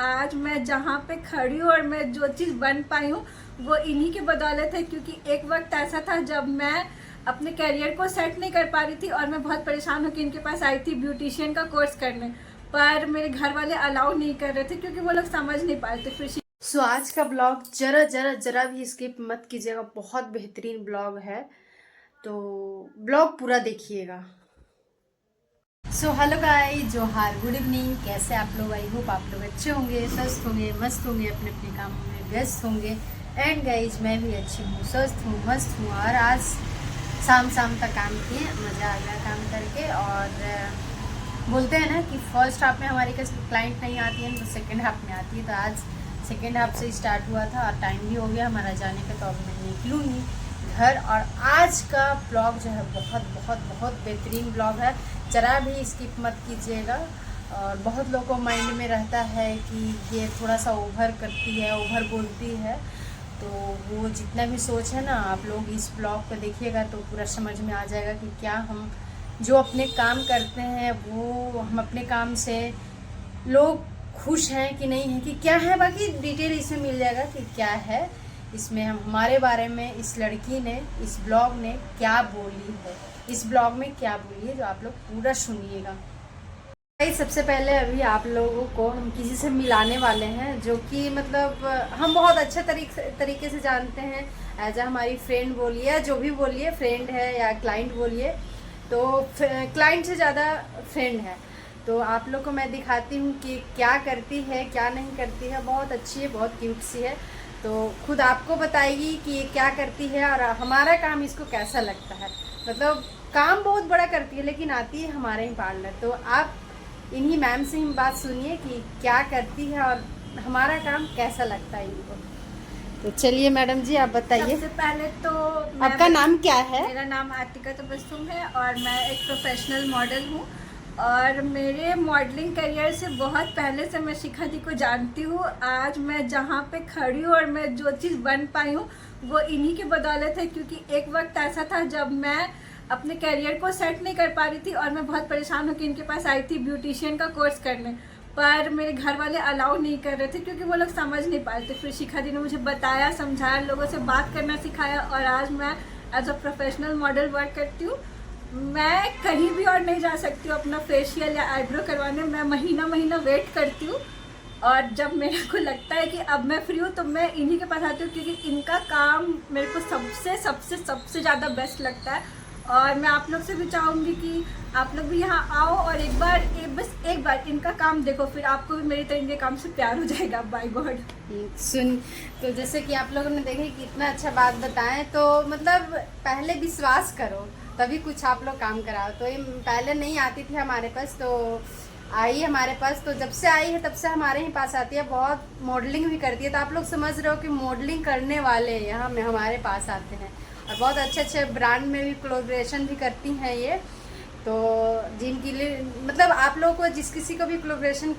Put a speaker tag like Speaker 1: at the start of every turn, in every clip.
Speaker 1: आज मैं जहाँ पे खड़ी हूँ और मैं जो चीज़ बन पाई हूँ वो इन्हीं की बदौलत है। क्योंकि एक वक्त ऐसा था जब मैं अपने करियर को सेट नहीं कर पा रही थी और मैं बहुत परेशान होकर इनके पास आई थी ब्यूटिशियन का कोर्स करने, पर मेरे घर वाले अलाउ नहीं कर रहे थे क्योंकि वो लोग समझ नहीं पा रहे थे। फिर
Speaker 2: सो आज का ब्लॉग जरा जरा जरा भी स्किप मत कीजिएगा, बहुत बेहतरीन ब्लॉग है, तो ब्लॉग पूरा देखिएगा। सो हेलो गाइस, जोहार, गुड इवनिंग। कैसे आप लोग? आई होप आप लोग अच्छे होंगे, स्वस्थ होंगे, मस्त होंगे, अपने अपने कामों में व्यस्त होंगे। एंड गाइस, मैं भी अच्छी हूँ, स्वस्थ हूँ, मस्त हूँ। और आज शाम तक काम किए, मज़ा आ गया काम करके। और बोलते हैं ना कि फर्स्ट हाफ में हमारी क्लाइंट नहीं आती है तो सेकेंड हाफ में आती है। तो आज सेकेंड हाफ से स्टार्ट हुआ था और टाइम भी हो गया हमारा जाने का, तो अब मैं निकलूँगी घर। और आज का ब्लॉग जो है बहुत बहुत बहुत बेहतरीन ब्लॉग है, ज़रा भी स्किप मत कीजिएगा। और बहुत लोगों को माइंड में रहता है कि ये थोड़ा सा ओवर करती है, ओवर बोलती है, तो वो जितना भी सोच है ना, आप लोग इस ब्लॉग को देखिएगा तो पूरा समझ में आ जाएगा कि क्या हम जो अपने काम करते हैं वो हम अपने काम से लोग खुश हैं कि नहीं है, कि क्या है। बाकी डिटेल इसमें मिल जाएगा कि क्या है इसमें, हम हमारे बारे में इस लड़की ने, इस ब्लॉग ने क्या बोली है, इस ब्लॉग में क्या बोली है, जो आप लोग पूरा सुनिएगा। सबसे पहले अभी आप लोगों को हम किसी से मिलाने वाले हैं जो कि मतलब हम बहुत अच्छे तरीके से जानते हैं। एज आ हमारी फ्रेंड बोलिए, जो भी बोलिए, फ्रेंड है या क्लाइंट बोलिए, तो क्लाइंट से ज़्यादा फ्रेंड है। तो आप लोग को मैं दिखाती हूँ कि क्या करती है, क्या नहीं करती है। बहुत अच्छी है, बहुत क्यूट सी है, तो खुद आपको बताएगी कि ये क्या करती है और हमारा काम इसको कैसा लगता है। मतलब काम बहुत बड़ा करती है लेकिन आती है हमारे ही पार्लर। तो आप इन्हीं मैम से ही बात सुनिए कि क्या करती है और हमारा काम कैसा लगता है इनको। तो चलिए मैडम जी, आप बताइए।
Speaker 1: सबसे पहले तो
Speaker 2: आपका नाम क्या है?
Speaker 1: मेरा नाम आतिका तबस्सुम है और मैं एक प्रोफेशनल मॉडल हूँ। और मेरे मॉडलिंग करियर से बहुत पहले से मैं शिखा जी को जानती हूँ। आज मैं जहाँ पे खड़ी हूँ और मैं जो चीज़ बन पाई हूँ वो इन्हीं की बदौलत है। क्योंकि एक वक्त ऐसा था जब मैं अपने करियर को सेट नहीं कर पा रही थी और मैं बहुत परेशान होकर इनके पास आई थी ब्यूटिशियन का कोर्स करने, पर मेरे घर वाले अलाउ नहीं कर रहे थे क्योंकि वो लोग समझ नहीं पा रहे थे। फिर शिखा जी ने मुझे बताया, समझाया, लोगों से बात करना सिखाया और आज मैं as a professional model work करती हूँ। मैं कहीं भी और नहीं जा सकती हूँ अपना फेशियल या आईब्रो करवाने। मैं महीना वेट करती हूँ और जब मेरे को लगता है कि अब मैं फ्री हूँ तो मैं इन्हीं के पास आती हूँ क्योंकि इनका काम मेरे को सबसे सबसे सबसे ज़्यादा बेस्ट लगता है। और मैं आप लोग से भी चाहूँगी कि आप लोग भी यहाँ आओ और बस एक बार इनका काम देखो, फिर आपको भी मेरी तरह इनके काम से प्यार हो जाएगा। Bye God.
Speaker 2: सुन, तो जैसे कि आप लोगों ने देखे कि इतना अच्छा बात बताएं, तो मतलब पहले विश्वास करो तभी कुछ आप लोग काम कराओ। तो ये पहले नहीं आती थी हमारे पास, तो आई हमारे पास, तो जब से आई है तब से हमारे ही पास आती है। बहुत मॉडलिंग भी करती है, तो आप लोग समझ रहे हो कि मॉडलिंग करने वाले यहाँ में हमारे पास आते हैं। और बहुत अच्छे अच्छे ब्रांड में भी कोलैबोरेशन भी करती हैं ये। तो जिनके लिए मतलब आप लोगों को जिस किसी को भी कोलैबोरेशन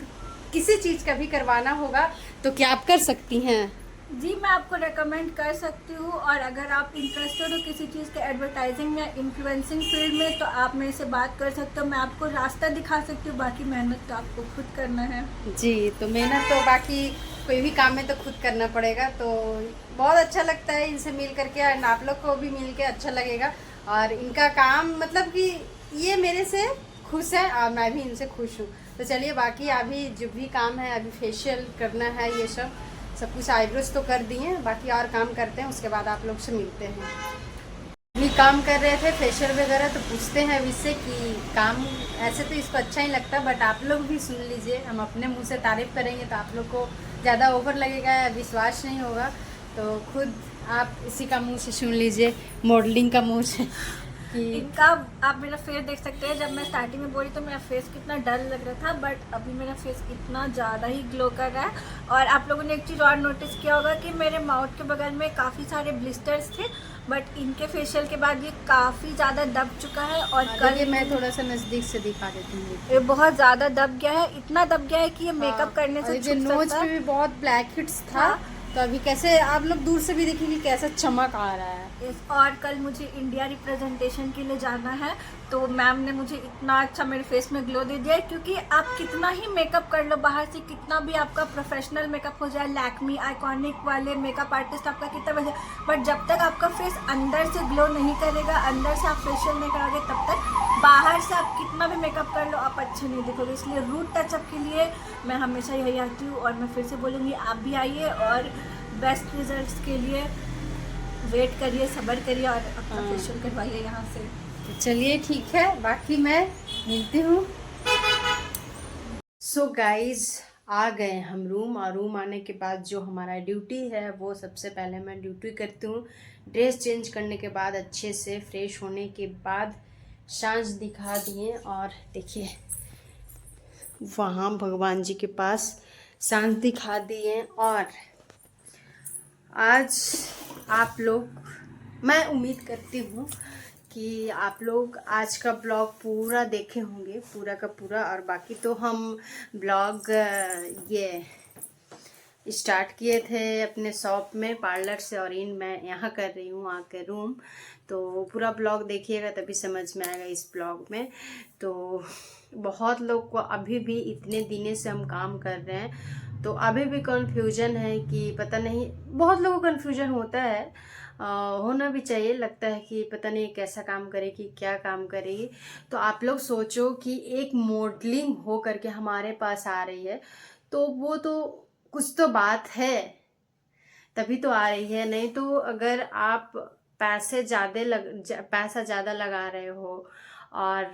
Speaker 2: किसी चीज़ का भी करवाना होगा तो क्या आप कर सकती हैं?
Speaker 1: जी, मैं आपको रेकमेंड कर सकती हूँ। और अगर आप इंटरेस्टेड हो किसी चीज़ के एडवर्टाइजिंग या इन्फ्लुएंसिंग फील्ड में तो आप मेरे से बात कर सकते हो। मैं आपको रास्ता दिखा सकती हूँ, बाकी मेहनत तो आपको खुद करना है।
Speaker 2: जी, तो मेहनत तो बाकी कोई भी काम में तो खुद करना पड़ेगा। तो बहुत अच्छा लगता है इनसे मिल करके, एंड आप लोग को भी मिल के अच्छा लगेगा। और इनका काम मतलब कि ये मेरे से खुश है और मैं भी इनसे खुश हूँ। तो चलिए, बाकी अभी जो भी काम है, अभी फेशियल करना है, ये सब कुछ आईब्रोज तो कर दिए, बाकी और काम करते हैं, उसके बाद आप लोग से मिलते हैं। अभी काम कर रहे थे फेशियल वगैरह, तो पूछते हैं अब इससे कि काम ऐसे तो इसको अच्छा ही लगता है, बट आप लोग भी सुन लीजिए। हम अपने मुंह से तारीफ़ करेंगे तो आप लोग को ज़्यादा ओवर लगेगा या विश्वास नहीं होगा, तो खुद आप इसी का मुंह से सुन लीजिए, मॉडलिंग का मुंह से कि
Speaker 1: इनका आप मेरा फेस देख सकते हैं। जब मैं स्टार्टिंग में बोली तो मेरा फेस कितना डल लग रहा था, बट अभी मेरा फेस इतना ज़्यादा ही ग्लो कर रहा है। और आप लोगों ने एक चीज़ और नोटिस किया होगा कि मेरे माउथ के बगल में काफ़ी सारे ब्लिस्टर्स थे, बट इनके फेशियल के बाद ये काफ़ी ज़्यादा दब चुका है। और
Speaker 2: कल मैं थोड़ा सा नज़दीक से दिखा देती हूँ,
Speaker 1: ये बहुत ज़्यादा दब गया है, इतना दब गया है कि ये मेकअप करने से
Speaker 2: नोज पे भी बहुत ब्लैक हिट्स था। तो अभी कैसे आप लोग दूर से भी देखेंगे कैसा चमक आ रहा है।
Speaker 1: और कल मुझे इंडिया रिप्रेजेंटेशन के लिए जाना है, तो मैम ने मुझे इतना अच्छा मेरे फेस में ग्लो दे दिया है। क्योंकि आप कितना ही मेकअप कर लो बाहर से, कितना भी आपका प्रोफेशनल मेकअप हो जाए, लैक्मी आइकॉनिक वाले मेकअप आर्टिस्ट आपका कितना वजह, बट जब तक आपका फेस अंदर से ग्लो नहीं करेगा, अंदर से आप फेशियल नहीं कराओगे, तब तक बाहर से आप कितना भी मेकअप कर लो आप अच्छे नहीं दिखोगे। इसलिए रूट टचअप के लिए मैं हमेशा यही आती हूँ, और मैं फिर से बोलूँगी आप भी आइए और बेस्ट रिजल्ट्स के लिए वेट करिए, सब्र करिए और अपना फेशियल करवाइए यहाँ से।
Speaker 2: तो चलिए ठीक है, बाकी मैं मिलती हूँ। सो गाइज आ गए हम रूम, और रूम आने के बाद जो हमारा ड्यूटी है वो सबसे पहले मैं ड्यूटी करती हूँ। ड्रेस चेंज करने के बाद अच्छे से फ्रेश होने के बाद सांझ दिखा दिए, और देखिए वहाँ भगवान जी के पास सांझ दिखा दिए। और आज आप लोग, मैं उम्मीद करती हूँ कि आप लोग आज का ब्लॉग पूरा देखे होंगे, पूरा का पूरा। और बाकी तो हम ब्लॉग ये स्टार्ट किए थे अपने शॉप में, पार्लर से, और इन मैं यहाँ कर रही हूँ आके रूम। तो पूरा ब्लॉग देखिएगा तभी समझ में आएगा इस ब्लॉग में। तो बहुत लोग को अभी भी इतने दिनों से हम काम कर रहे हैं, तो अभी भी कन्फ्यूजन है कि पता नहीं, बहुत लोगों को कन्फ्यूजन होता है, होना भी चाहिए। लगता है कि पता नहीं कैसा काम करेगी, क्या काम करेगी। तो आप लोग सोचो कि एक मॉडलिंग हो करके हमारे पास आ रही है, तो वो तो कुछ तो बात है, तभी तो आ रही है। नहीं तो अगर आप पैसा ज़्यादा लगा रहे हो और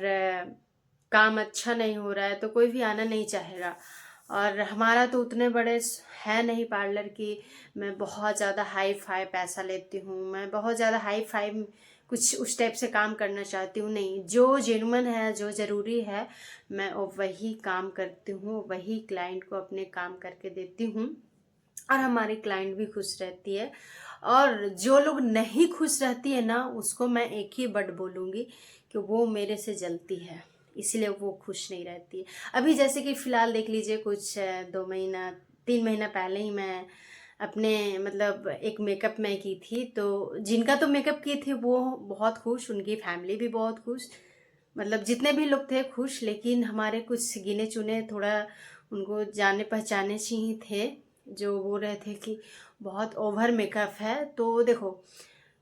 Speaker 2: काम अच्छा नहीं हो रहा है, तो कोई भी आना नहीं चाहेगा। और हमारा तो उतने बड़े है नहीं पार्लर की मैं बहुत ज़्यादा हाई फाई पैसा लेती हूँ, मैं बहुत ज़्यादा हाई फाई कुछ उस टाइप से काम करना चाहती हूँ। नहीं, जो जेन्युइन है, जो ज़रूरी है, मैं वही काम करती हूँ, वही क्लाइंट को अपने काम करके देती हूँ, और हमारी क्लाइंट भी खुश रहती है। और जो लोग नहीं खुश रहती है ना, उसको मैं एक ही वर्ड बोलूँगी कि वो मेरे से जलती है, इसलिए वो खुश नहीं रहती है। अभी जैसे कि फ़िलहाल देख लीजिए, कुछ 2 महीना 3 महीना पहले ही मैं अपने मतलब एक मेकअप मैं की थी, तो जिनका तो मेकअप की थी वो बहुत खुश, उनकी फैमिली भी बहुत खुश, मतलब जितने भी लोग थे खुश। लेकिन हमारे कुछ गिने चुने, थोड़ा उनको जाने पहचाने से ही थे, जो बोल रहे थे कि बहुत ओवर मेकअप है। तो देखो,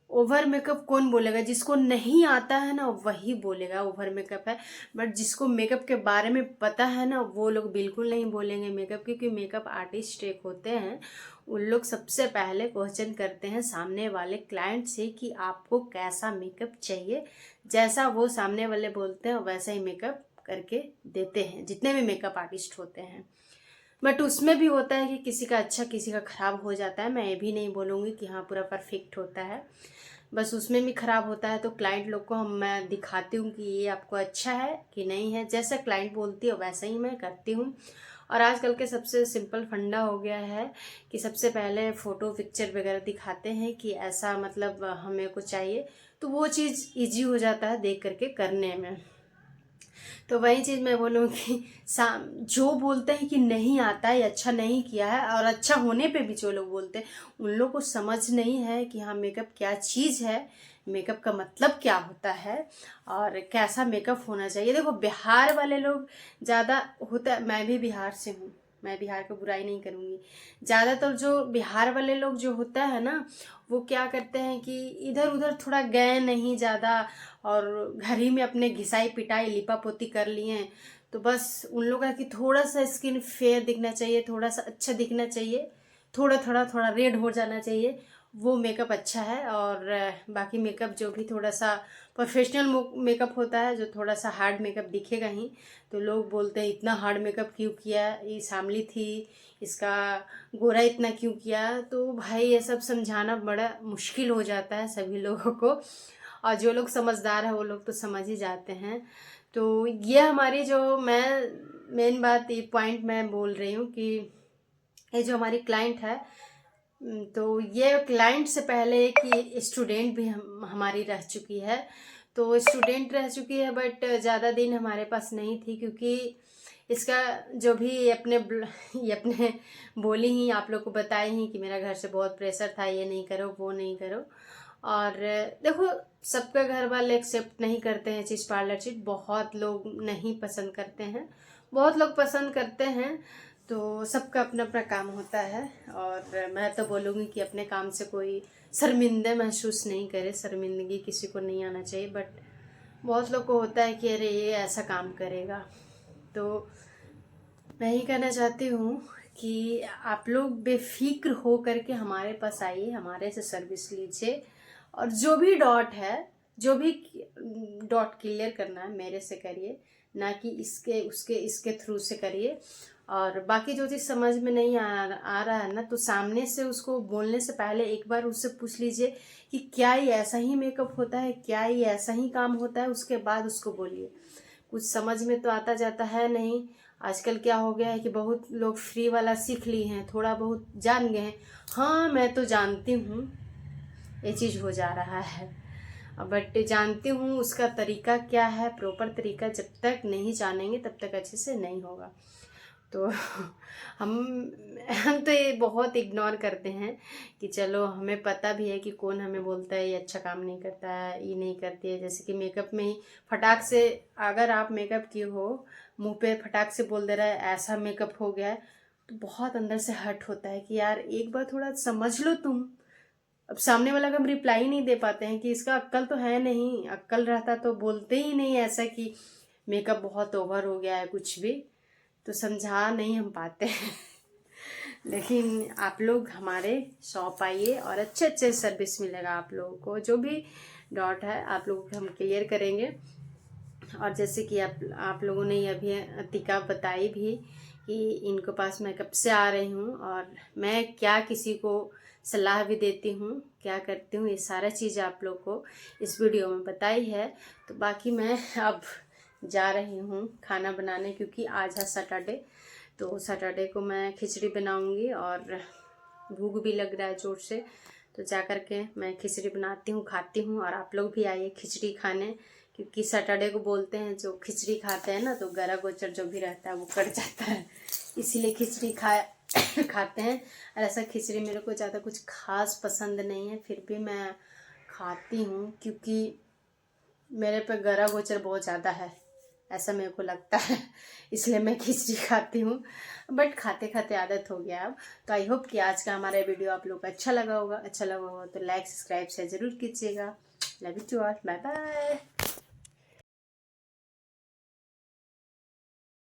Speaker 2: ओवर मेकअप कौन बोलेगा? जिसको नहीं आता है ना वही बोलेगा ओवर मेकअप है। बट जिसको मेकअप के बारे में पता है ना, वो लोग बिल्कुल नहीं बोलेंगे मेकअप, क्योंकि मेकअप आर्टिस्ट एक होते हैं, उन लोग सबसे पहले क्वेश्चन करते हैं सामने वाले क्लाइंट से कि आपको कैसा मेकअप चाहिए। जैसा वो सामने वाले बोलते हैं वैसा ही मेकअप करके देते हैं, जितने भी मेकअप आर्टिस्ट होते हैं। बट उसमें भी होता है कि किसी का अच्छा किसी का ख़राब हो जाता है। मैं ये भी नहीं बोलूँगी कि हाँ पूरा परफेक्ट होता है, बस उसमें भी ख़राब होता है। तो क्लाइंट लोग को मैं दिखाती हूँ कि ये आपको अच्छा है कि नहीं है, जैसा क्लाइंट बोलती है वैसा ही मैं करती हूँ। और आजकल के सबसे सिंपल फंडा हो गया है कि सबसे पहले फ़ोटो पिक्चर वगैरह दिखाते हैं कि ऐसा मतलब हमें को चाहिए, तो वो चीज़ ईजी हो जाता है देख करके करने में। तो वही चीज़ मैं बोलूँगी, जो बोलते हैं कि नहीं आता है, अच्छा नहीं किया है, और अच्छा होने पे भी जो लोग बोलते हैं, उन लोग को समझ नहीं है कि हाँ मेकअप क्या चीज़ है, मेकअप का मतलब क्या होता है, और कैसा मेकअप होना चाहिए। देखो बिहार वाले लोग ज़्यादा होता है, मैं भी बिहार से हूँ, मैं बिहार को बुराई नहीं करूँगी। ज़्यादातर जो बिहार वाले लोग जो होता है ना, वो क्या करते हैं कि इधर उधर थोड़ा गए नहीं ज़्यादा, और घर ही में अपने घिसाई पिटाई लिपा पोती कर लिए हैं। तो बस उन लोगों का कि थोड़ा सा स्किन फेयर दिखना चाहिए, थोड़ा सा अच्छा दिखना चाहिए, थोड़ा रेड हो जाना चाहिए, वो मेकअप अच्छा है। और बाकी मेकअप जो भी थोड़ा सा प्रोफेशनल मेकअप होता है, जो थोड़ा सा हार्ड मेकअप दिखेगा ही, तो लोग बोलते हैं इतना हार्ड मेकअप क्यों किया, ये सांवली थी, इसका गोरा इतना क्यों किया। तो भाई ये सब समझाना बड़ा मुश्किल हो जाता है सभी लोगों को, और जो लोग समझदार हैं वो लोग तो समझ ही जाते हैं। तो ये हमारी जो मैं मेन बात, ये पॉइंट मैं बोल रही हूँ कि ये जो हमारी क्लाइंट है, तो ये क्लाइंट से पहले कि स्टूडेंट भी हमारी रह चुकी है। तो स्टूडेंट रह चुकी है, बट ज़्यादा दिन हमारे पास नहीं थी, क्योंकि इसका जो भी ये अपने बोली ही आप लोग को बताई ही कि मेरा घर से बहुत प्रेशर था, ये नहीं करो वो नहीं करो। और देखो, सबका घर वाले एक्सेप्ट नहीं करते हैं चीज़, पार्लर चीज बहुत लोग नहीं पसंद करते हैं, बहुत लोग पसंद करते हैं। तो सबका अपना अपना काम होता है। और मैं तो बोलूँगी कि अपने काम से कोई शर्मिंदा महसूस नहीं करे, शर्मिंदगी किसी को नहीं आना चाहिए। बट बहुत लोग को होता है कि अरे ये ऐसा काम करेगा। तो मैं ही कहना चाहती हूँ कि आप लोग बेफिक्र हो करके हमारे पास आइए, हमारे से सर्विस लीजिए, और जो भी डॉट है, जो भी डॉट क्लियर करना है मेरे से करिए, ना कि इसके थ्रू से करिए। और बाकी जो चीज़ समझ में नहीं आ रहा है ना, तो सामने से उसको बोलने से पहले एक बार उससे पूछ लीजिए कि क्या ये ऐसा ही मेकअप होता है, क्या ये ऐसा ही काम होता है, उसके बाद उसको बोलिए। कुछ समझ में तो आता जाता है नहीं। आजकल क्या हो गया है कि बहुत लोग फ्री वाला सीख ली हैं, थोड़ा बहुत जान गए हैं, हाँ मैं तो जानती हूँ ये चीज़ हो जा रहा है, बट जानती हूँ उसका तरीका क्या है, प्रॉपर तरीका जब तक नहीं जानेंगे तब तक अच्छे से नहीं होगा। तो हम तो ये बहुत इग्नोर करते हैं कि चलो हमें पता भी है कि कौन हमें बोलता है ये अच्छा काम नहीं करता है, ये नहीं करती है। जैसे कि मेकअप में ही फटाक से, अगर आप मेकअप किए हो, मुंह पे फटाक से बोल दे रहा है ऐसा मेकअप हो गया है, तो बहुत अंदर से हर्ट होता है कि यार एक बार थोड़ा समझ लो तुम। अब सामने वाला का हम रिप्लाई नहीं दे पाते हैं कि इसका अक्ल तो है नहीं, अक्ल रहता तो बोलते ही नहीं ऐसा कि मेकअप बहुत ओवर हो गया है, कुछ भी तो समझा नहीं हम पाते हैं। लेकिन आप लोग हमारे शॉप आइए और अच्छे अच्छे सर्विस मिलेगा आप लोगों को। जो भी डॉट है आप लोगों को हम क्लियर करेंगे। और जैसे कि आप लोगों ने अभी अतिका बताई भी कि इनको पास मैं कब से आ रही हूँ, और मैं क्या किसी को सलाह भी देती हूँ, क्या करती हूँ, ये सारा चीज़ आप लोग को इस वीडियो में बताई है। तो बाकी मैं अब जा रही हूँ खाना बनाने, क्योंकि आज है सैटरडे। तो सैटरडे को मैं खिचड़ी बनाऊँगी और भूख भी लग रहा है ज़ोर से। तो जा कर के मैं खिचड़ी बनाती हूँ, खाती हूँ। और आप लोग भी आइए खिचड़ी खाने, क्योंकि सैटरडे को बोलते हैं जो खिचड़ी खाते हैं ना, तो गला गोचर जो भी रहता है वो कट जाता है, इसीलिए खिचड़ी खाते हैं। और ऐसा खिचड़ी मेरे को ज़्यादा कुछ खास पसंद नहीं है, फिर भी मैं खाती हूँ क्योंकि मेरे पे गला गोचर बहुत ज़्यादा है, ऐसा मेरे को लगता है, इसलिए मैं खिचड़ी खाती हूँ। बट खाते खाते आदत हो गया अब। तो आई होप कि आज का हमारा वीडियो आप लोग को अच्छा लगा होगा तो लाइक सब्सक्राइब शेयर ज़रूर कीजिएगा। Love you to all, bye bye.